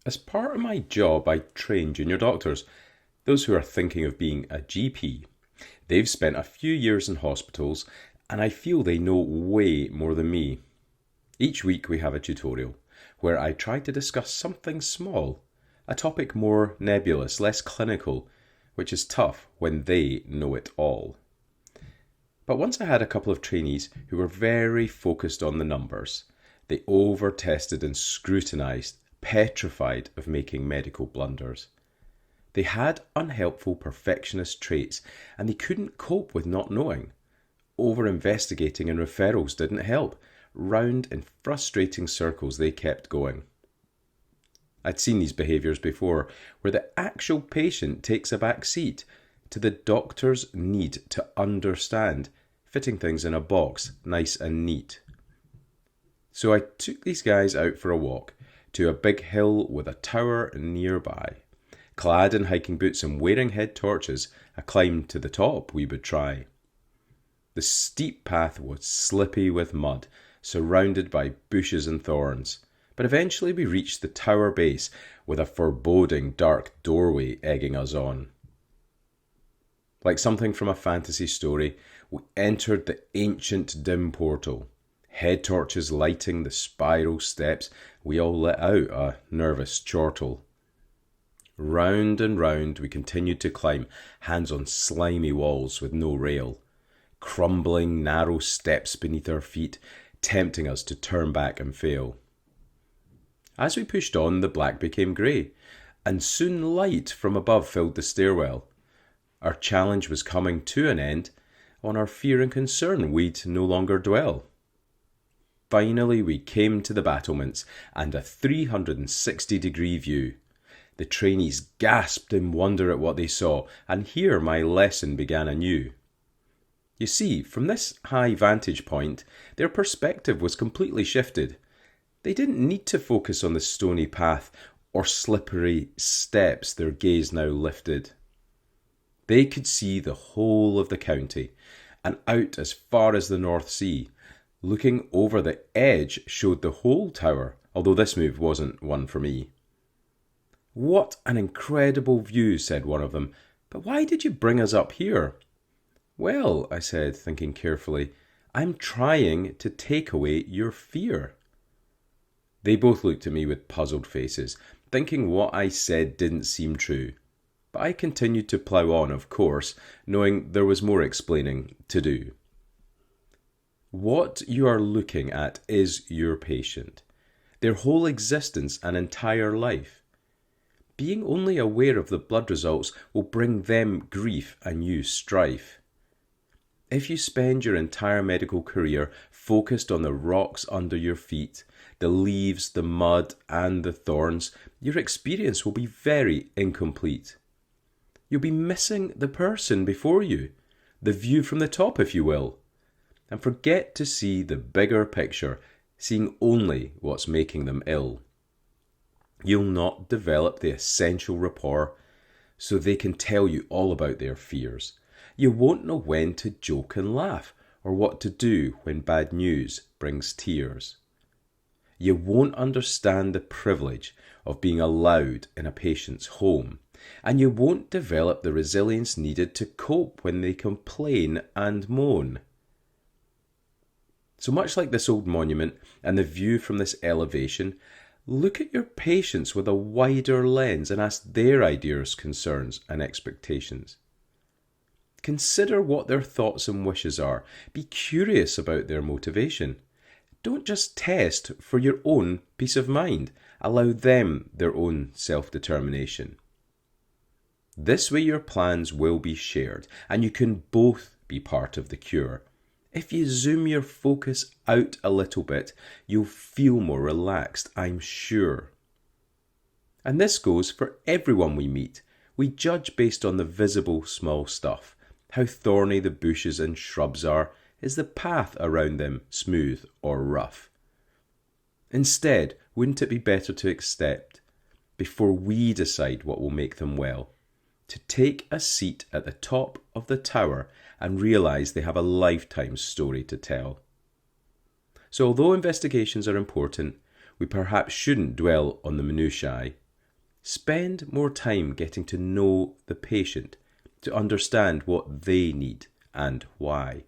As part of my job, I train junior doctors, those who are thinking of being a GP. They've spent a few years in hospitals, and I feel they know way more than me. Each week we have a tutorial where I try to discuss something small, a topic more nebulous, less clinical, which is tough when they know it all. But once I had a couple of trainees who were very focused on the numbers. They over-tested and scrutinised, petrified of making medical blunders. They had unhelpful perfectionist traits and they couldn't cope with not knowing. Over-investigating and referrals didn't help. Round in frustrating circles they kept going. I'd seen these behaviours before, where the actual patient takes a back seat to the doctor's need to understand, fitting things in a box, nice and neat. So I took these guys out for a walk to a big hill with a tower nearby. Clad in hiking boots and wearing head torches, a climb to the top we would try. The steep path was slippy with mud, surrounded by bushes and thorns, but eventually we reached the tower base with a foreboding dark doorway egging us on. Like something from a fantasy story, we entered the ancient dim portal. Head torches lighting the spiral steps, we all let out a nervous chortle. Round and round we continued to climb, hands on slimy walls with no rail. Crumbling narrow steps beneath our feet, tempting us to turn back and fail. As we pushed on, the black became grey, and soon light from above filled the stairwell. Our challenge was coming to an end. On our fear and concern we'd no longer dwell. Finally we came to the battlements and a 360-degree view. The trainees gasped in wonder at what they saw, and here my lesson began anew. You see, from this high vantage point, their perspective was completely shifted. They didn't need to focus on the stony path or slippery steps their gaze now lifted. They could see the whole of the county, and out as far as the North Sea. Looking over the edge showed the whole tower, although this move wasn't one for me. "What an incredible view," said one of them, "but why did you bring us up here?" "Well," I said, thinking carefully, "I'm trying to take away your fear." They both looked at me with puzzled faces, thinking what I said didn't seem true. But I continued to plough on, of course, knowing there was more explaining to do. What you are looking at is your patient, their whole existence and entire life. Being only aware of the blood results will bring them grief and you strife. If you spend your entire medical career focused on the rocks under your feet, the leaves, the mud and the thorns, your experience will be very incomplete. You'll be missing the person before you, the view from the top if you will, and forget to see the bigger picture, seeing only what's making them ill. You'll not develop the essential rapport so they can tell you all about their fears. You won't know when to joke and laugh or what to do when bad news brings tears. You won't understand the privilege of being allowed in a patient's home, and you won't develop the resilience needed to cope when they complain and moan. So much like this old monument and the view from this elevation, look at your patients with a wider lens and ask their ideas, concerns and expectations. Consider what their thoughts and wishes are. Be curious about their motivation. Don't just test for your own peace of mind. Allow them their own self-determination. This way your plans will be shared and you can both be part of the cure. If you zoom your focus out a little bit, you'll feel more relaxed, I'm sure. And this goes for everyone we meet. We judge based on the visible small stuff. How thorny the bushes and shrubs are. Is the path around them smooth or rough? Instead, wouldn't it be better to accept, before we decide what will make them well, to take a seat at the top of the tower and realise they have a lifetime story to tell? So although investigations are important, we perhaps shouldn't dwell on the minutiae. Spend more time getting to know the patient, to understand what they need and why.